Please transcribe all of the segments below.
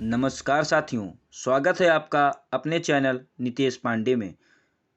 नमस्कार साथियों, स्वागत है आपका अपने चैनल नितेश पांडे में।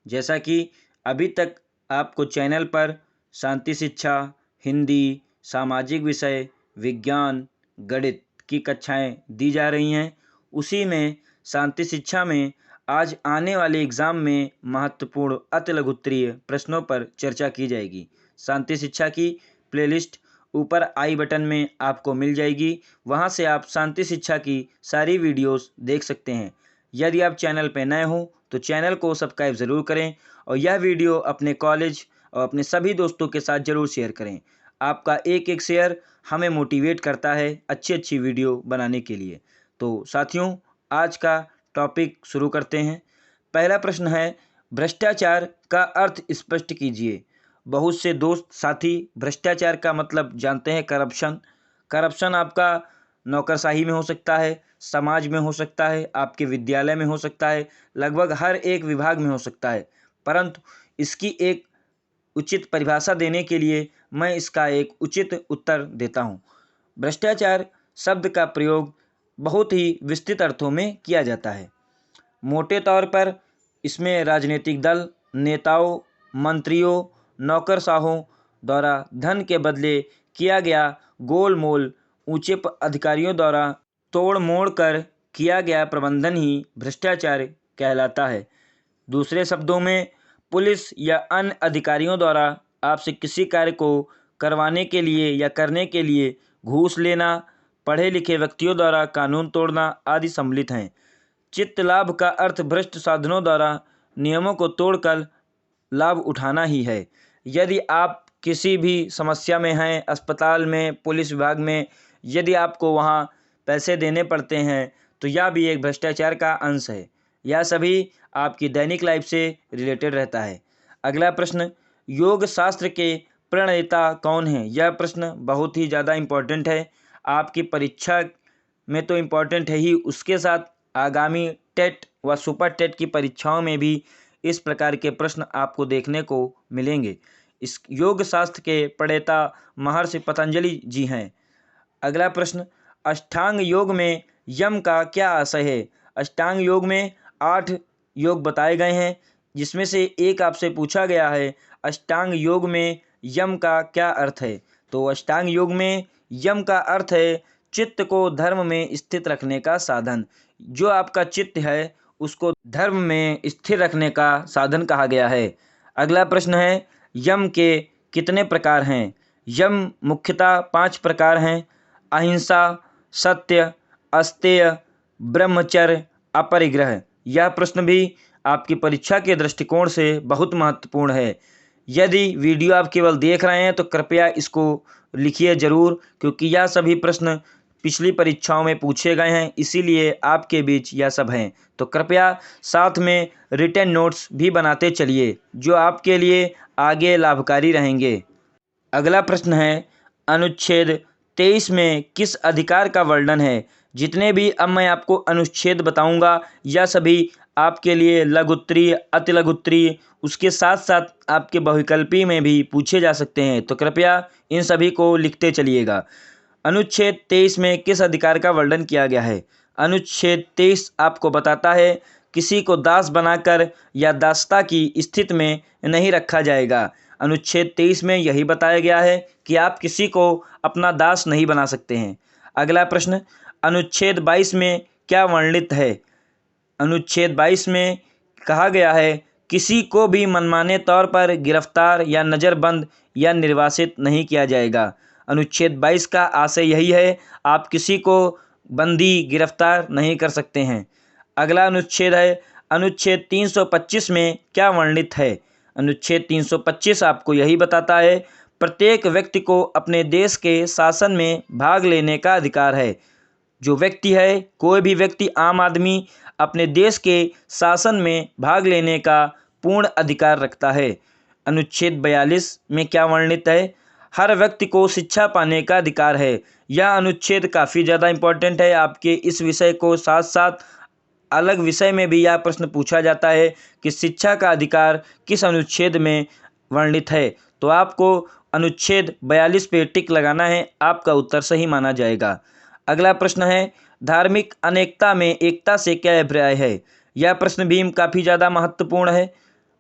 जैसा कि अभी तक आपको चैनल पर शांति शिक्षा, हिंदी, सामाजिक विषय, विज्ञान, गणित की कक्षाएं दी जा रही हैं, उसी में शांति शिक्षा में आज आने वाले एग्ज़ाम में महत्वपूर्ण अति लघुत्तरीय प्रश्नों पर चर्चा की जाएगी। शांति शिक्षा की प्लेलिस्ट ऊपर आई बटन में आपको मिल जाएगी, वहां से आप शांति शिक्षा की सारी वीडियोस देख सकते हैं। यदि आप चैनल पर नए हो तो चैनल को सब्सक्राइब ज़रूर करें और यह वीडियो अपने कॉलेज और अपने सभी दोस्तों के साथ ज़रूर शेयर करें। आपका एक एक शेयर हमें मोटिवेट करता है अच्छी अच्छी वीडियो बनाने के लिए। तो साथियों, आज का टॉपिक शुरू करते हैं। पहला प्रश्न है, भ्रष्टाचार का अर्थ स्पष्ट कीजिए। बहुत से दोस्त साथी भ्रष्टाचार का मतलब जानते हैं करप्शन। करप्शन आपका नौकरशाही में हो सकता है, समाज में हो सकता है, आपके विद्यालय में हो सकता है, लगभग हर एक विभाग में हो सकता है। परंतु इसकी एक उचित परिभाषा देने के लिए मैं इसका एक उचित उत्तर देता हूँ। भ्रष्टाचार शब्द का प्रयोग बहुत ही विस्तृत अर्थों में किया जाता है। मोटे तौर पर इसमें राजनीतिक दल, नेताओं, मंत्रियों, नौकरशाहों द्वारा धन के बदले किया गया गोलमोल ऊंचे अधिकारियों द्वारा तोड़ मोड़ कर किया गया प्रबंधन ही भ्रष्टाचार कहलाता है। दूसरे शब्दों में, पुलिस या अन्य अधिकारियों द्वारा आपसे किसी कार्य को करवाने के लिए या करने के लिए घूस लेना, पढ़े लिखे व्यक्तियों द्वारा कानून तोड़ना आदि सम्मिलित हैं। चित्त लाभ का अर्थ भ्रष्ट साधनों द्वारा नियमों को तोड़कर लाभ उठाना ही है। यदि आप किसी भी समस्या में हैं, अस्पताल में, पुलिस विभाग में, यदि आपको वहाँ पैसे देने पड़ते हैं तो यह भी एक भ्रष्टाचार का अंश है। यह सभी आपकी दैनिक लाइफ से रिलेटेड रहता है। अगला प्रश्न, योग शास्त्र के प्रणेता कौन हैं? यह प्रश्न बहुत ही ज़्यादा इम्पोर्टेंट है। आपकी परीक्षा में तो इम्पोर्टेंट है ही, उसके साथ आगामी टेट व सुपर टेट की परीक्षाओं में भी इस प्रकार के प्रश्न आपको देखने को मिलेंगे। इस योग शास्त्र के प्रणेता महर्षि पतंजलि जी हैं। अगला प्रश्न, अष्टांग योग में यम का क्या आशय है? अष्टांग योग में 8 योग बताए गए हैं, जिसमें से एक आपसे पूछा गया है, अष्टांग योग में यम का क्या अर्थ है? तो अष्टांग योग में यम का अर्थ है चित्त को धर्म में स्थित रखने का साधन। जो आपका चित्त है उसको धर्म में स्थिर रखने का साधन कहा गया है। अगला प्रश्न है, यम के कितने प्रकार हैं? यम मुख्यतः 5 प्रकार हैं: अहिंसा, सत्य, अस्तेय, ब्रह्मचर्य, अपरिग्रह। यह प्रश्न भी आपकी परीक्षा के दृष्टिकोण से बहुत महत्वपूर्ण है। यदि वीडियो आप केवल देख रहे हैं तो कृपया इसको लिखिए ज़रूर, क्योंकि यह सभी प्रश्न पिछली परीक्षाओं में पूछे गए हैं, इसीलिए आपके बीच यह सब हैं। तो कृपया साथ में रिटन नोट्स भी बनाते चलिए, जो आपके लिए आगे लाभकारी रहेंगे। अगला प्रश्न है, अनुच्छेद 23 में किस अधिकार का वर्णन है? जितने भी अब मैं आपको अनुच्छेद बताऊंगा यह सभी आपके लिए लघुत्तरीय, अति लघुत्तरीय, उसके साथ साथ आपके बहुविकल्पी में भी पूछे जा सकते हैं। तो कृपया इन सभी को लिखते चलिएगा। अनुच्छेद 23 में किस अधिकार का वर्णन किया गया है? अनुच्छेद 23 आपको बताता है किसी को दास बनाकर या दासता की स्थिति में नहीं रखा जाएगा। अनुच्छेद 23 में यही बताया गया है कि आप किसी को अपना दास नहीं बना सकते हैं। अगला प्रश्न, अनुच्छेद 22 में क्या वर्णित है? अनुच्छेद 22 में कहा गया है किसी को भी मनमाने तौर पर गिरफ्तार या नज़रबंद या निर्वासित नहीं किया जाएगा। अनुच्छेद 22 का आशय यही है, आप किसी को बंदी गिरफ्तार नहीं कर सकते हैं। अगला अनुच्छेद है, अनुच्छेद 325 में क्या वर्णित है? अनुच्छेद 325 आपको यही बताता है प्रत्येक व्यक्ति को अपने देश के शासन में भाग लेने का अधिकार है। जो व्यक्ति है, कोई भी व्यक्ति, आम आदमी अपने देश के शासन में भाग लेने का पूर्ण अधिकार रखता है। अनुच्छेद 42 में क्या वर्णित है? हर व्यक्ति को शिक्षा पाने का अधिकार है। यह अनुच्छेद काफ़ी ज़्यादा इम्पोर्टेंट है। आपके इस विषय को साथ साथ अलग विषय में भी यह प्रश्न पूछा जाता है कि शिक्षा का अधिकार किस अनुच्छेद में वर्णित है। तो आपको अनुच्छेद 42 पे टिक लगाना है, आपका उत्तर सही माना जाएगा। अगला प्रश्न है, धार्मिक अनेकता में एकता से क्या अभिप्राय है। यह प्रश्न भी काफ़ी ज़्यादा महत्वपूर्ण है।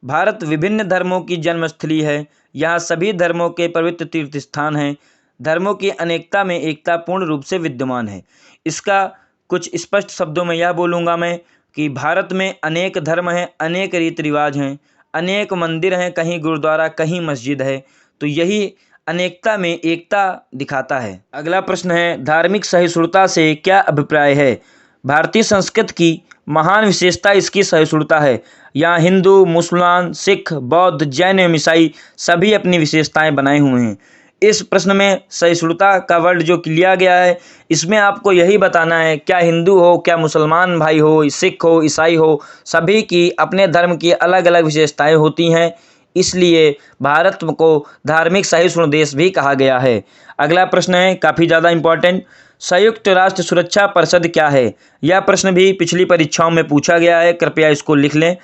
भारत विभिन्न धर्मों की जन्मस्थली है। यहाँ सभी धर्मों के पवित्र तीर्थ स्थान हैं। धर्मों की अनेकता में एकता पूर्ण रूप से विद्यमान है। इसका कुछ स्पष्ट शब्दों में यह बोलूँगा मैं कि भारत में अनेक धर्म हैं, अनेक रीति रिवाज हैं, अनेक मंदिर हैं, कहीं गुरुद्वारा, कहीं मस्जिद है। तो यही अनेकता में एकता दिखाता है। अगला प्रश्न है, धार्मिक सहिष्णुता से क्या अभिप्राय है। भारतीय संस्कृति की महान विशेषता इसकी सहिष्णुता है। यहाँ हिंदू, मुसलमान, सिख, बौद्ध, जैन एवं ईसाई सभी अपनी विशेषताएं बनाए हुए हैं। इस प्रश्न में सहिष्णुता का वर्ड जो लिया गया है, इसमें आपको यही बताना है, क्या हिंदू हो, क्या मुसलमान भाई हो, सिख हो, ईसाई हो, सभी की अपने धर्म की अलग अलग विशेषताएं होती हैं। इसलिए भारत को धार्मिक सहिष्णु देश भी कहा गया है। अगला प्रश्न है काफ़ी ज़्यादा इम्पोर्टेंट, संयुक्त राष्ट्र सुरक्षा परिषद क्या है। यह प्रश्न भी पिछली परीक्षाओं में पूछा गया है, कृपया इसको लिख लें।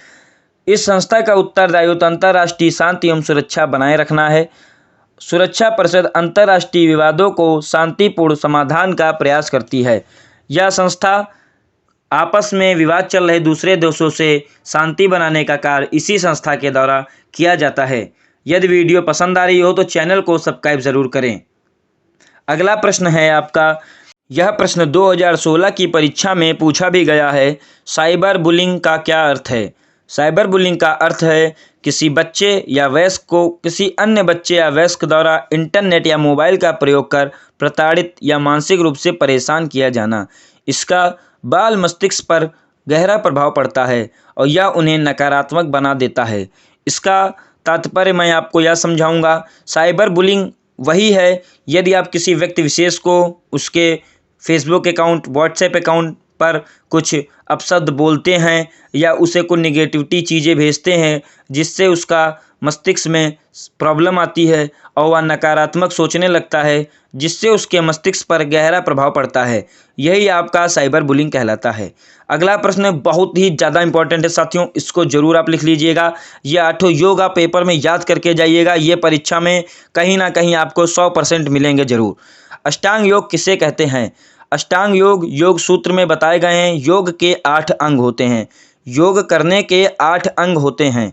इस संस्था का उत्तरदायित्व अंतर्राष्ट्रीय शांति एवं सुरक्षा बनाए रखना है। सुरक्षा परिषद अंतर्राष्ट्रीय विवादों को शांतिपूर्ण समाधान का प्रयास करती है। यह संस्था आपस में विवाद चल रहे दूसरे देशों से शांति बनाने का कार्य इसी संस्था के द्वारा किया जाता है। यदि वीडियो पसंद आ रही हो तो चैनल को सब्सक्राइब ज़रूर करें। अगला प्रश्न है आपका, यह प्रश्न 2016 की परीक्षा में पूछा भी गया है, साइबर बुलिंग का क्या अर्थ है। साइबर बुलिंग का अर्थ है किसी बच्चे या वयस्क को किसी अन्य बच्चे या वयस्क द्वारा इंटरनेट या मोबाइल का प्रयोग कर प्रताड़ित या मानसिक रूप से परेशान किया जाना। इसका बाल मस्तिष्क पर गहरा प्रभाव पड़ता है और यह उन्हें नकारात्मक बना देता है। इसका तात्पर्य मैं आपको यह समझाऊंगा। साइबर बुलिंग वही है यदि आप किसी व्यक्ति विशेष को उसके फेसबुक अकाउंट, व्हाट्सएप अकाउंट पर कुछ अपशब्द बोलते हैं या उसे कोई निगेटिविटी चीज़ें भेजते हैं जिससे उसका मस्तिष्क में प्रॉब्लम आती है और वह नकारात्मक सोचने लगता है, जिससे उसके मस्तिष्क पर गहरा प्रभाव पड़ता है। यही आपका साइबर बुलिंग कहलाता है। अगला प्रश्न बहुत ही ज़्यादा इंपॉर्टेंट है साथियों, इसको ज़रूर आप लिख लीजिएगा। ये 8 योग आप पेपर में याद करके जाइएगा, ये परीक्षा में कहीं ना कहीं आपको 100% मिलेंगे ज़रूर। अष्टांग योग किसे कहते हैं। अष्टांग योग योग सूत्र में बताए गए हैं। योग के 8 अंग होते हैं। योग करने के 8 अंग होते हैं।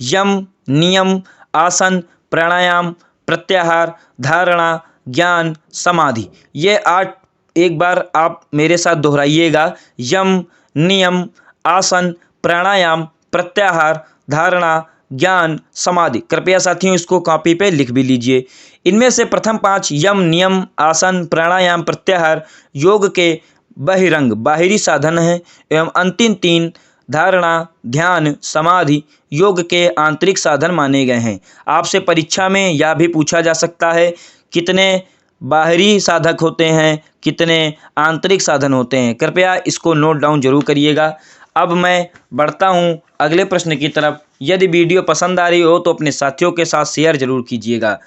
यम, नियम, आसन, प्राणायाम, प्रत्याहार, धारणा, ज्ञान, समाधि। ये 8 एक बार आप मेरे साथ दोहराइएगा। यम, नियम, आसन, प्राणायाम, प्रत्याहार, धारणा, ज्ञान, समाधि। कृपया साथियों इसको कॉपी पे लिख भी लीजिए। इनमें से प्रथम 5 यम, नियम, आसन, प्राणायाम, प्रत्याहार योग के बहिरंग बाहरी साधन हैं एवं अंतिम 3 धारणा, ध्यान, समाधि योग के आंतरिक साधन माने गए हैं। आपसे परीक्षा में यह भी पूछा जा सकता है कितने बाहरी साधक होते हैं, कितने आंतरिक साधन होते हैं। कृपया इसको नोट डाउन जरूर करिएगा। अब मैं बढ़ता हूँ अगले प्रश्न की तरफ। यदि वीडियो पसंद आ रही हो तो अपने साथियों के साथ शेयर जरूर कीजिएगा।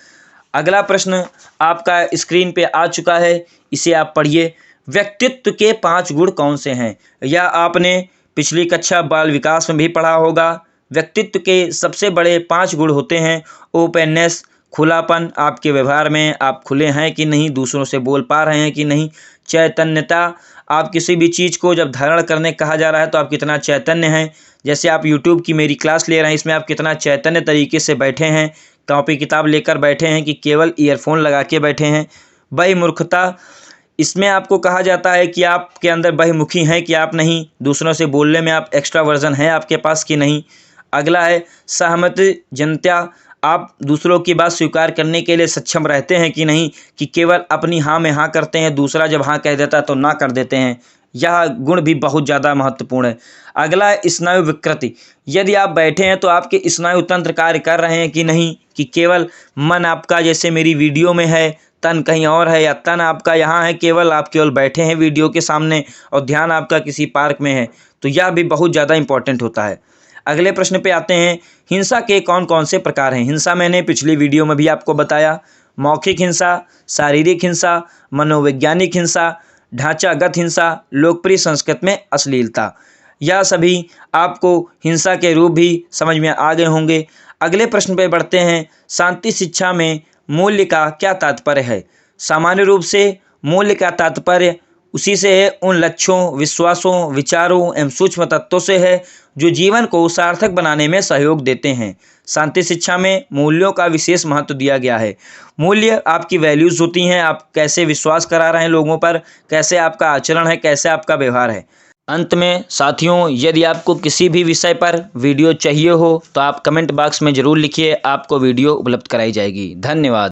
अगला प्रश्न आपका स्क्रीन पे आ चुका है, इसे आप पढ़िए। व्यक्तित्व के 5 गुण कौन से हैं। यह आपने पिछली कक्षा बाल विकास में भी पढ़ा होगा। व्यक्तित्व के सबसे बड़े 5 गुण होते हैं। ओपननेस, खुलापन, आपके व्यवहार में आप खुले हैं कि नहीं, दूसरों से बोल पा रहे हैं कि नहीं। चैतन्यता, आप किसी भी चीज़ को जब धारण करने कहा जा रहा है तो आप कितना चैतन्य हैं। जैसे आप यूट्यूब की मेरी क्लास ले रहे हैं, इसमें आप कितना चैतन्य तरीके से बैठे हैं, कॉपी किताब लेकर बैठे हैं कि केवल ईयरफोन लगा के बैठे हैं। बहिर्मुखता, इसमें आपको कहा जाता है कि आपके अंदर बहिर्मुखी हैं कि आप नहीं, दूसरों से बोलने में आप एक्स्ट्रा वर्जन है आपके पास कि नहीं। अगला है सहमति जनता, आप दूसरों की बात स्वीकार करने के लिए सक्षम रहते हैं कि नहीं, कि केवल अपनी हाँ में हाँ करते हैं, दूसरा जब हाँ कह देता है तो ना कर देते हैं। यह गुण भी बहुत ज़्यादा महत्वपूर्ण है। अगला है स्नायु विकृति, यदि आप बैठे हैं तो आपके स्नायु तंत्र कार्य कर रहे हैं कि नहीं, कि केवल मन आपका जैसे मेरी वीडियो में है, तन कहीं और है, या तन आपका यहाँ है, केवल आप केवल बैठे हैं वीडियो के सामने और ध्यान आपका किसी पार्क में है। तो यह भी बहुत ज़्यादा इंपॉर्टेंट होता है। अगले प्रश्न पे आते हैं, हिंसा के कौन कौन से प्रकार हैं। हिंसा मैंने पिछली वीडियो में भी आपको बताया। मौखिक हिंसा, शारीरिक हिंसा, मनोवैज्ञानिक हिंसा, ढांचागत हिंसा, लोकप्रिय संस्कृत में अश्लीलता। यह सभी आपको हिंसा के रूप भी समझ में आ गए होंगे। अगले प्रश्न पे बढ़ते हैं, शांति शिक्षा में मूल्य का क्या तात्पर्य है। सामान्य रूप से मूल्य का तात्पर्य उसी से है, उन लक्ष्यों, विश्वासों, विचारों एवं सूक्ष्म तत्वों से है जो जीवन को सार्थक बनाने में सहयोग देते हैं। शांति शिक्षा में मूल्यों का विशेष महत्व दिया गया है। मूल्य आपकी वैल्यूज़ होती हैं, आप कैसे विश्वास करा रहे हैं लोगों पर, कैसे आपका आचरण है, कैसे आपका व्यवहार है। अंत में साथियों, यदि आपको किसी भी विषय पर वीडियो चाहिए हो तो आप कमेंट बॉक्स में ज़रूर लिखिए, आपको वीडियो उपलब्ध कराई जाएगी। धन्यवाद।